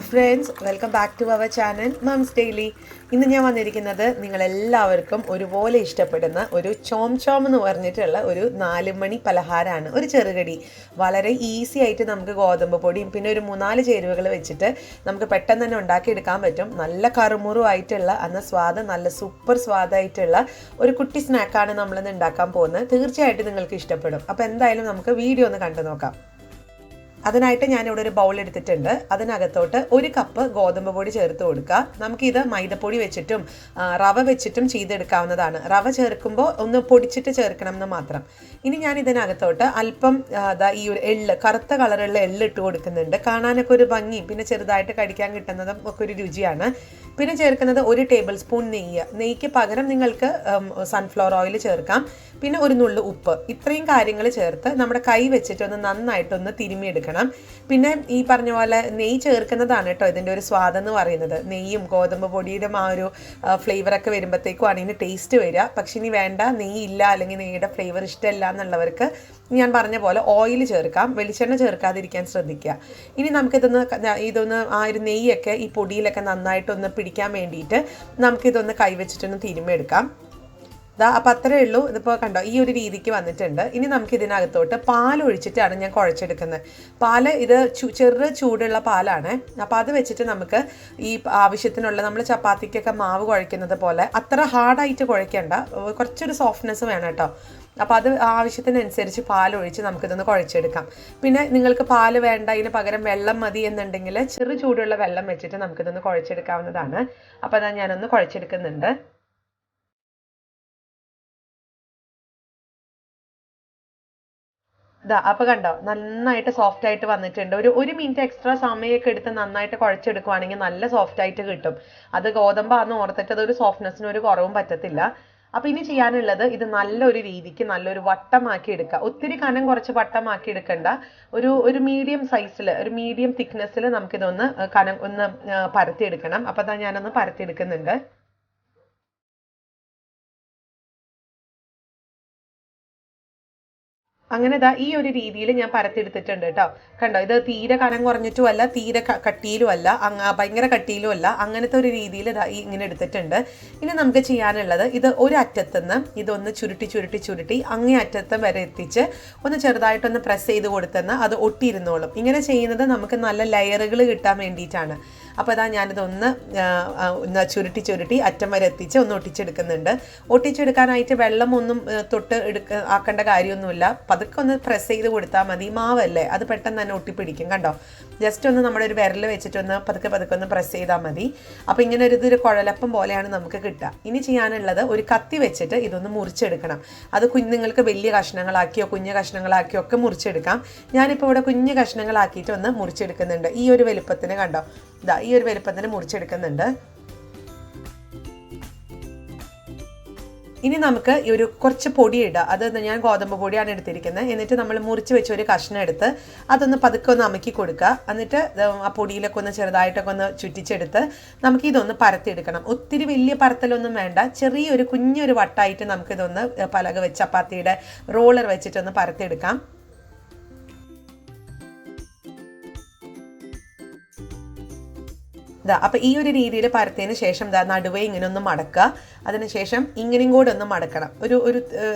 Friends, welcome back to our channel mums daily. ഇന്ന് ഞാൻ വന്നിരിക്കുന്നത് നിങ്ങളെല്ലാവർക്കും ഒരുപോലെ ഇഷ്ടപ്പെടുന്ന ഒരു ചോം ചോം എന്ന് പറഞ്ഞിട്ടുള്ള ഒരു 4 മണി പലഹാരമാണ്. ഒരു ചെറുകടി, വളരെ ഈസി ആയിട്ട് നമുക്ക് ഗോതമ്പ് പൊടിയും പിന്നെ ഒരു 3-4 ചേരുവകൾ വെച്ചിട്ട് നമുക്ക് പെട്ടെന്ന് തന്നെ ഉണ്ടാക്കിയെടുക്കാൻ പറ്റും. നല്ല കറുമുറുവായിട്ടുള്ള നല്ല സൂപ്പർ സ്വാദായിട്ടുള്ള ഒരു കുട്ടി സ്നാക്കാണ് നമ്മളിന്ന് ഉണ്ടാക്കാൻ പോകുന്നത്. തീർച്ചയായിട്ടും നിങ്ങൾക്ക് ഇഷ്ടപ്പെടും. അപ്പോൾ എന്തായാലും നമുക്ക് വീഡിയോ ഒന്ന് കണ്ടു നോക്കാം. അതിനായിട്ട് ഞാനിവിടെ ഒരു ബൗൾ എടുത്തിട്ടുണ്ട്. അതിനകത്തോട്ട് 1 കപ്പ് ഗോതമ്പ് പൊടി ചേർത്ത് കൊടുക്കുക. നമുക്കിത് മൈദപ്പൊടി വെച്ചിട്ടും റവ വെച്ചിട്ടും ചെയ്തെടുക്കാവുന്നതാണ്. റവ ചേർക്കുമ്പോൾ ഒന്ന് പൊടിച്ചിട്ട് ചേർക്കണം എന്ന് മാത്രം. ഇനി ഞാൻ ഇതിനകത്തോട്ട് അല്പം ഈ ഒരു എള്ള്, കറുത്ത കളറുള്ള എള്ള് ഇട്ട് കൊടുക്കുന്നുണ്ട്. കാണാനൊക്കെ ഒരു ഭംഗിയും പിന്നെ ചെറുതായിട്ട് കടിക്കാൻ കിട്ടുന്നതും ഒക്കെ ഒരു രുചിയാണ്. പിന്നെ ചേർക്കുന്നത് 1 ടേബിൾ സ്പൂൺ നെയ്ക്ക് പകരം നിങ്ങൾക്ക് സൺഫ്ലവർ ഓയിൽ ചേർക്കാം. പിന്നെ ഒരു നുള്ളു ഉപ്പ്. ഇത്രയും കാര്യങ്ങൾ ചേർത്ത് നമ്മുടെ കൈ വെച്ചിട്ടൊന്ന് നന്നായിട്ടൊന്ന് തിരുമ്മിയെടുക്കണം. പിന്നെ ഈ പറഞ്ഞ പോലെ നെയ്യ് ചേർക്കുന്നതാണ് കേട്ടോ ഇതിൻ്റെ ഒരു സ്വാദെന്ന് പറയുന്നത്. നെയ്യും ഗോതമ്പ് പൊടിയുടെ ആ ഒരു ഫ്ലേവറൊക്കെ വരുമ്പോഴത്തേക്കുമാണ് ഇതിന് ടേസ്റ്റ് വരിക. പക്ഷെ ഇനി വേണ്ട, നെയ്യ് ഇല്ല അല്ലെങ്കിൽ നെയ്യുടെ ഫ്ലേവർ ഇഷ്ടമല്ല എന്നുള്ളവർക്ക് ഞാൻ പറഞ്ഞ പോലെ ഓയിൽ ചേർക്കാം. വെളിച്ചെണ്ണ ചേർക്കാതിരിക്കാൻ ശ്രദ്ധിക്കുക. ഇനി ഇതൊന്ന് ആ ഒരു നെയ്യൊക്കെ ഈ പൊടിയിലൊക്കെ നന്നായിട്ടൊന്ന് പിടിക്കാൻ വേണ്ടിയിട്ട് നമുക്കിതൊന്ന് കൈവച്ചിട്ടൊന്ന് തിരുമ്മിയെടുക്കാം. അപ്പം അത്രയേ ഉള്ളൂ. ഇതിപ്പോൾ കണ്ടോ, ഈ ഒരു രീതിക്ക് വന്നിട്ടുണ്ട്. ഇനി നമുക്ക് ഇതിനകത്തോട്ട് പാൽ ഒഴിച്ചിട്ടാണ് ഞാൻ കുഴച്ചെടുക്കുന്നത്. പാല് ഇത് ചൂടുള്ള പാലാണ്. അപ്പോൾ അത് വെച്ചിട്ട് നമുക്ക് ഈ ആവശ്യത്തിനുള്ള നമ്മൾ ചപ്പാത്തിക്കൊക്കെ മാവ് കുഴയ്ക്കുന്നത് പോലെ അത്ര ഹാർഡായിട്ട് കുഴയ്ക്കേണ്ട, കുറച്ചൊരു സോഫ്റ്റ്നെസ് വേണം കേട്ടോ. അപ്പോൾ അത് ആവശ്യത്തിനനുസരിച്ച് പാലൊഴിച്ച് നമുക്കിതൊന്ന് കുഴച്ചെടുക്കാം. പിന്നെ നിങ്ങൾക്ക് പാല് വേണ്ട, ഇതിന് പകരം വെള്ളം മതി എന്നുണ്ടെങ്കിൽ ചൂടുള്ള വെള്ളം വെച്ചിട്ട് നമുക്കിതൊന്ന് കുഴച്ചെടുക്കാവുന്നതാണ്. അപ്പോൾ അതാ ഞാനൊന്ന് കുഴച്ചെടുക്കുന്നുണ്ട്. അപ്പോൾ കണ്ടോ, നന്നായിട്ട് സോഫ്റ്റ് ആയിട്ട് വന്നിട്ടുണ്ട്. ഒരു മിനിറ്റ് എക്സ്ട്രാ സമയമൊക്കെ എടുത്ത് നന്നായിട്ട് കുഴച്ചെടുക്കുവാണെങ്കിൽ നല്ല സോഫ്റ്റ് ആയിട്ട് കിട്ടും. അത് ഗോതമ്പാന്ന് ഓർത്തിട്ട് അതൊരു സോഫ്റ്റ്നെസ്സിന് ഒരു കുറവും പറ്റത്തില്ല. അപ്പോൾ ഇനി ചെയ്യാനുള്ളത് ഇത് നല്ലൊരു രീതിക്ക് നല്ലൊരു വട്ടമാക്കി എടുക്കുക. ഒത്തിരി കനം കുറച്ച് വട്ടമാക്കി എടുക്കണ്ട. ഒരു മീഡിയം സൈസിൽ, ഒരു മീഡിയം തിക്നെസ്സിൽ നമുക്കിതൊന്ന് ഒന്ന് പരത്തിയെടുക്കണം. അപ്പോൾ അതാ ഞാനൊന്ന് പരത്തിയെടുക്കുന്നുണ്ട്. അങ്ങനെ ഈ ഒരു രീതിയിൽ ഞാൻ പരത്തിയെടുത്തിട്ടുണ്ട് കേട്ടോ. കണ്ടോ, ഇത് തീരെ കനം കുറഞ്ഞിട്ടുമല്ല തീരെ കട്ടിയിലുമല്ല, ഭയങ്കര കട്ടിയിലുമല്ല, അങ്ങനത്തെ ഒരു രീതിയിൽ ഇങ്ങനെ എടുത്തിട്ടുണ്ട്. ഇനി നമുക്ക് ചെയ്യാനുള്ളത് ഇത് ഒരു അറ്റത്തുനിന്ന് ഇതൊന്ന് ചുരുട്ടി അങ്ങേ അറ്റത്ത് വരെ എത്തിച്ച് ഒന്ന് ചെറുതായിട്ടൊന്ന് പ്രസ് ചെയ്ത് കൊടുത്തെന്ന് അത് ഒട്ടിയിരുന്നോളും. ഇങ്ങനെ ചെയ്യുന്നത് നമുക്ക് നല്ല ലെയറുകൾ കിട്ടാൻ വേണ്ടിയിട്ടാണ്. അപ്പോൾ ഞാനിതൊന്ന് ചുരുട്ടി അറ്റം വരെ എത്തിച്ച് ഒന്ന് ഒട്ടിച്ചെടുക്കുന്നുണ്ട്. ഒട്ടിച്ചെടുക്കാനായിട്ട് വെള്ളമൊന്നും ആക്കേണ്ട കാര്യമൊന്നുമില്ല. പതുക്കെ ഒന്ന് പ്രസ് ചെയ്ത് കൊടുത്താൽ മതി. മാവല്ലേ, അത് പെട്ടെന്ന് തന്നെ ഒട്ടിപ്പിടിക്കും. കണ്ടോ, ജസ്റ്റ് ഒന്ന് നമ്മുടെ ഒരു വിരൽ വെച്ചിട്ടൊന്ന് പതുക്കെ ഒന്ന് പ്രസ് ചെയ്താൽ മതി. അപ്പോൾ ഇങ്ങനെ ഇതൊരു കുഴലപ്പം പോലെയാണ് നമുക്ക് കിട്ടുക. ഇനി ചെയ്യാനുള്ളത് ഒരു കത്തി വെച്ചിട്ട് ഇതൊന്ന് മുറിച്ചെടുക്കണം. അത് നിങ്ങൾക്ക് വലിയ കഷ്ണങ്ങളാക്കിയോ കുഞ്ഞു കഷ്ണങ്ങളാക്കിയോ ഒക്കെ മുറിച്ചെടുക്കാം. ഞാനിപ്പോൾ ഇവിടെ കുഞ്ഞു കഷ്ണങ്ങളാക്കിയിട്ട് ഒന്ന് മുറിച്ചെടുക്കുന്നുണ്ട്. ഈ ഒരു വലുപ്പത്തിന് കണ്ടോ, ഈ ഒരു വലുപ്പത്തിന് മുറിച്ചെടുക്കുന്നുണ്ട്. ഇനി നമുക്ക് ഈ കുറച്ച് പൊടി ഇടുക. അത് ഞാൻ ഗോതമ്പ് പൊടിയാണ് എടുത്തിരിക്കുന്നത്. എന്നിട്ട് നമ്മൾ മുറിച്ച് വെച്ച ഒരു കഷ്ണം എടുത്ത് അതൊന്ന് പതുക്കെ ഒന്ന് അമക്കി കൊടുക്കുക. എന്നിട്ട് ആ പൊടിയിലൊക്കെ ഒന്ന് ചെറുതായിട്ടൊക്കെ ഒന്ന് ചുറ്റിച്ചെടുത്ത് നമുക്കിതൊന്ന് പരത്തിയെടുക്കണം. ഒത്തിരി വലിയ പരത്തലൊന്നും വേണ്ട, ചെറിയൊരു കുഞ്ഞൊരു വട്ടായിട്ട് നമുക്കിതൊന്ന് പലക വെച്ച് ചപ്പാത്തിയുടെ റോളർ വെച്ചിട്ടൊന്ന് പരത്തിയെടുക്കാം. അപ്പോൾ ഈ ഒരു രീതിയിൽ പരത്തിയതിന് ശേഷം നടുവേ ഇങ്ങനെ ഒന്ന് മടക്കുക. അതിനുശേഷം ഇങ്ങനെയും കൂടെ ഒന്ന് മടക്കണം. ഒരു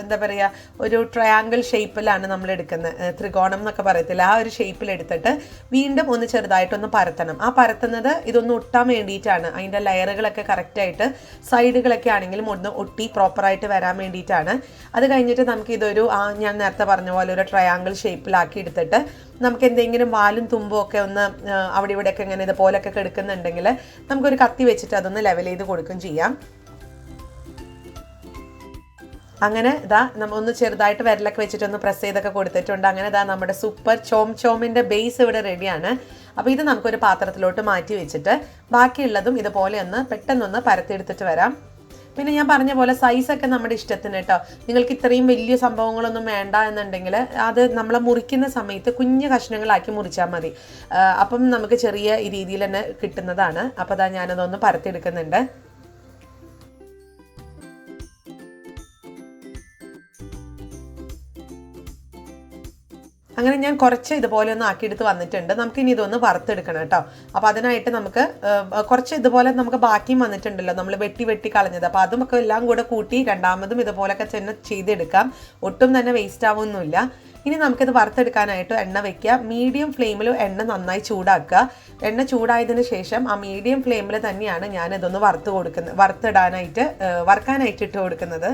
എന്താ പറയുക, ഒരു ട്രയാങ്കിൾ ഷേപ്പിലാണ് നമ്മൾ എടുക്കുന്നത്. ത്രികോണം എന്നൊക്കെ പറയത്തില്ല, ആ ഒരു ഷേപ്പിൽ എടുത്തിട്ട് വീണ്ടും ഒന്ന് ചെറുതായിട്ടൊന്ന് പരത്തണം. ആ പരത്തുന്നത് ഇതൊന്ന് ഒട്ടാൻ വേണ്ടിയിട്ടാണ്. അതിൻ്റെ ലെയറുകളൊക്കെ കറക്റ്റായിട്ട് സൈഡുകളൊക്കെ ആണെങ്കിലും ഒന്ന് ഒട്ടി പ്രോപ്പറായിട്ട് വരാൻ വേണ്ടിയിട്ടാണ്. അത് കഴിഞ്ഞിട്ട് നമുക്കിതൊരു ഞാൻ നേരത്തെ പറഞ്ഞ പോലെ ഒരു ട്രയാങ്കിൾ ഷേപ്പിലാക്കി എടുത്തിട്ട് നമുക്ക് എന്തെങ്കിലും വാലും തുമ്പും ഒക്കെ ഒന്ന് അവിടെ ഇവിടെയൊക്കെ ഇങ്ങനെ ഇതുപോലൊക്കെ കിടക്കുന്നുണ്ടെങ്കിൽ നമുക്കൊരു കത്തി വെച്ചിട്ട് അതൊന്ന് ലെവൽ ചെയ്ത് കൊടുക്കുകയും ചെയ്യാം. അങ്ങനെ നമ്മൾ ഒന്ന് ചെറുതായിട്ട് വിരലൊക്കെ വെച്ചിട്ടൊന്ന് പ്രസ് ചെയ്തൊക്കെ കൊടുത്തിട്ടുണ്ട്. അങ്ങനെ നമ്മുടെ സൂപ്പർ ചോമിൻ്റെ ബേസ് ഇവിടെ റെഡിയാണ്. അപ്പോൾ ഇത് നമുക്കൊരു പാത്രത്തിലോട്ട് മാറ്റി വെച്ചിട്ട് ബാക്കിയുള്ളതും ഇതുപോലെ ഒന്ന് പെട്ടെന്നൊന്ന് പരത്തിയെടുത്തിട്ട് വരാം. പിന്നെ ഞാൻ പറഞ്ഞ പോലെ സൈസൊക്കെ നമ്മുടെ ഇഷ്ടത്തിന് കേട്ടോ. നിങ്ങൾക്ക് ഇത്രയും വലിയ സംഭവങ്ങളൊന്നും വേണ്ട എന്നുണ്ടെങ്കിൽ അത് നമ്മൾ മുറിക്കുന്ന സമയത്ത് കുഞ്ഞു കഷ്ണങ്ങളാക്കി മുറിച്ചാൽ മതി. അപ്പം നമുക്ക് ചെറിയ ഈ രീതിയിൽ തന്നെ കിട്ടുന്നതാണ്. അപ്പോൾ ഞാനതൊന്ന് പരത്തിയെടുക്കുന്നുണ്ട്. അങ്ങനെ ഞാൻ കുറച്ച് ഇതുപോലെ ഒന്ന് ആക്കിയെടുത്ത് വന്നിട്ടുണ്ട്. നമുക്കിനി ഇതൊന്ന് വറുത്തെടുക്കണം കേട്ടോ. അപ്പോൾ അതിനായിട്ട് നമുക്ക് കുറച്ച് ഇതുപോലെ നമുക്ക് ബാക്കിയും വന്നിട്ടുണ്ടല്ലോ, നമ്മൾ വെട്ടി കളഞ്ഞത്. അപ്പോൾ അതുമൊക്കെ എല്ലാം കൂടെ കൂട്ടി രണ്ടാമതും ഇതുപോലൊക്കെ തന്നെ ചെയ്തെടുക്കാം. ഒട്ടും തന്നെ വേസ്റ്റ് ആവുമൊന്നുമില്ല. ഇനി നമുക്കിത് വറുത്തെടുക്കാനായിട്ട് എണ്ണ വെക്കുക. മീഡിയം ഫ്ലെയിമിൽ എണ്ണ നന്നായി ചൂടാക്കുക. എണ്ണ ചൂടായതിന് ശേഷം ആ മീഡിയം ഫ്ലെയിമിൽ തന്നെയാണ് ഞാനിതൊന്ന് വറുക്കാനായിട്ട് ഇട്ട് കൊടുക്കുന്നത്.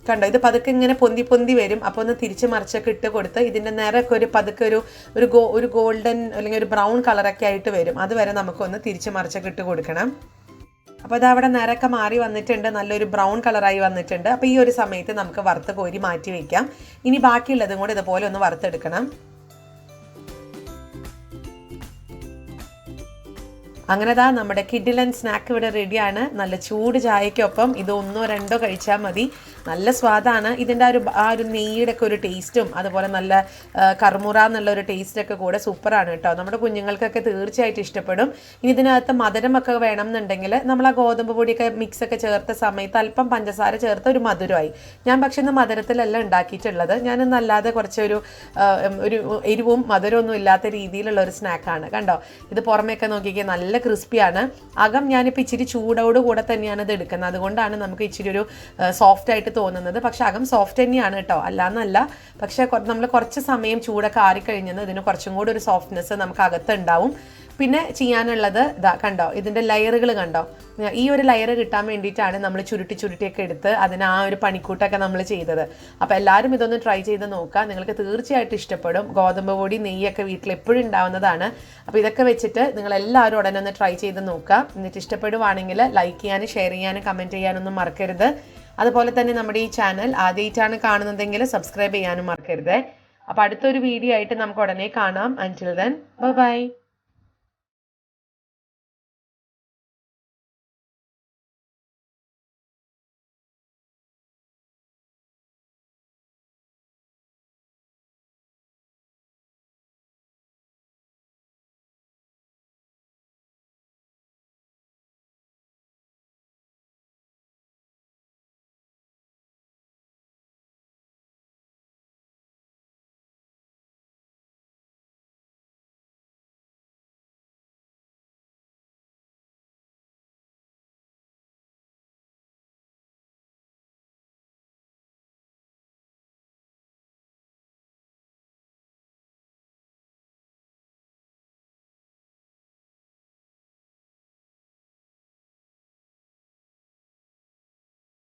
കണ്ടോ, ഇത് പതുക്കെ ഇങ്ങനെ പൊന്തി വരും. അപ്പോൾ ഒന്ന് തിരിച്ച് മറിച്ചൊക്കെ ഇട്ട് കൊടുത്ത് ഇതിൻ്റെ നിറമൊക്കെ ഒരു പതുക്കെ ഒരു ഗോൾഡൻ അല്ലെങ്കിൽ ഒരു ബ്രൗൺ കളറൊക്കെ ആയിട്ട് വരും. അതുവരെ നമുക്കൊന്ന് തിരിച്ച് മറിച്ചൊക്കെ ഇട്ട് കൊടുക്കണം. അപ്പോൾ അത് അവിടെ നിറമൊക്കെ മാറി വന്നിട്ടുണ്ട്, നല്ലൊരു ബ്രൗൺ കളറായി വന്നിട്ടുണ്ട്. അപ്പോൾ ഈ ഒരു സമയത്ത് നമുക്ക് വറുത്ത് കോരി മാറ്റി വയ്ക്കാം. ഇനി ബാക്കിയുള്ളതും കൂടെ ഇതുപോലെ ഒന്ന് വറുത്തെടുക്കണം. അങ്ങനെ നമ്മുടെ കിഡിലൻ സ്നാക്ക് ഇവിടെ റെഡിയാണ്. നല്ല ചൂട് ചായക്കൊപ്പം ഇത് 1 or 2 കഴിച്ചാൽ മതി. നല്ല സ്വാദാണ്. ഇതിൻ്റെ ആ ഒരു നെയ്യുടെ ഒക്കെ ഒരു ടേസ്റ്റും അതുപോലെ നല്ല കർമുറ എന്നുള്ളൊരു ടേസ്റ്റൊക്കെ കൂടെ സൂപ്പറാണ് കേട്ടോ. നമ്മുടെ കുഞ്ഞുങ്ങൾക്കൊക്കെ തീർച്ചയായിട്ടും ഇഷ്ടപ്പെടും. ഇനി ഇതിനകത്ത് മധുരമൊക്കെ വേണം എന്നുണ്ടെങ്കിൽ നമ്മൾ ആ ഗോതമ്പ് പൊടിയൊക്കെ മിക്സൊക്കെ ചേർത്ത സമയത്ത് അല്പം പഞ്ചസാര ചേർത്ത് ഒരു മധുരമായി. ഞാൻ പക്ഷെ ഇന്ന് മധുരത്തിലല്ല ഉണ്ടാക്കിയിട്ടുള്ളത്. ഞാനിന്നല്ലാതെ കുറച്ചൊരു എരിവും മധുരമൊന്നും ഇല്ലാത്ത രീതിയിലുള്ള ഒരു സ്നാക്കാണ്. കണ്ടോ, ഇത് പുറമേയൊക്കെ നോക്കിക്കാൻ നല്ല ക്രിസ്പിയാണ്. അകം ഞാനിപ്പോൾ ഇച്ചിരി ചൂടോട് കൂടെ തന്നെയാണ് ഇത് എടുക്കുന്നത്. അതുകൊണ്ടാണ് നമുക്ക് ഇച്ചിരി ഒരു സോഫ്റ്റ് ആയിട്ട് തോന്നുന്നത്. പക്ഷെ അകം സോഫ്റ്റ് തന്നെയാണ് കേട്ടോ, അല്ലാന്നല്ല. പക്ഷെ നമ്മൾ കുറച്ച് സമയം ചൂടൊക്കെ ആറിക്കഴിഞ്ഞത് ഇതിന് കുറച്ചും കൂടി ഒരു സോഫ്റ്റ്നെസ് നമുക്ക് അകത്തുണ്ടാവും. പിന്നെ ചെയ്യാനുള്ളത് കണ്ടോ, ഇതിൻ്റെ ലെയറുകൾ കണ്ടോ. ഈ ഒരു ലെയർ കിട്ടാൻ വേണ്ടിയിട്ടാണ് നമ്മൾ ചുരുട്ടിയൊക്കെ എടുത്ത് അതിന് ആ ഒരു പണിക്കൂട്ടൊക്കെ നമ്മൾ ചെയ്തത്. അപ്പോൾ എല്ലാവരും ഇതൊന്ന് ട്രൈ ചെയ്ത് നോക്കുക. നിങ്ങൾക്ക് തീർച്ചയായിട്ടും ഇഷ്ടപ്പെടും. ഗോതമ്പ് പൊടി നെയ്യൊക്കെ വീട്ടിൽ എപ്പോഴും ഉണ്ടാവുന്നതാണ്. അപ്പോൾ ഇതൊക്കെ വെച്ചിട്ട് നിങ്ങളെല്ലാവരും ഉടനെ ഒന്ന് ട്രൈ ചെയ്ത് നോക്കുക. എന്നിട്ട് ഇഷ്ടപ്പെടുവാണെങ്കിൽ ലൈക്ക് ചെയ്യാനും ഷെയർ ചെയ്യാനും കമൻറ്റ് ചെയ്യാനൊന്നും മറക്കരുത്. അതുപോലെ തന്നെ നമ്മുടെ ഈ ചാനൽ ആദ്യമായിട്ടാണ് കാണുന്നതെങ്കിൽ സബ്സ്ക്രൈബ് ചെയ്യാനും മറക്കരുത്. അപ്പോൾ അടുത്തൊരു വീഡിയോ ആയിട്ട് നമുക്ക് ഉടനെ കാണാം. അൻറ്റിൽ ദെൻ ബൈ.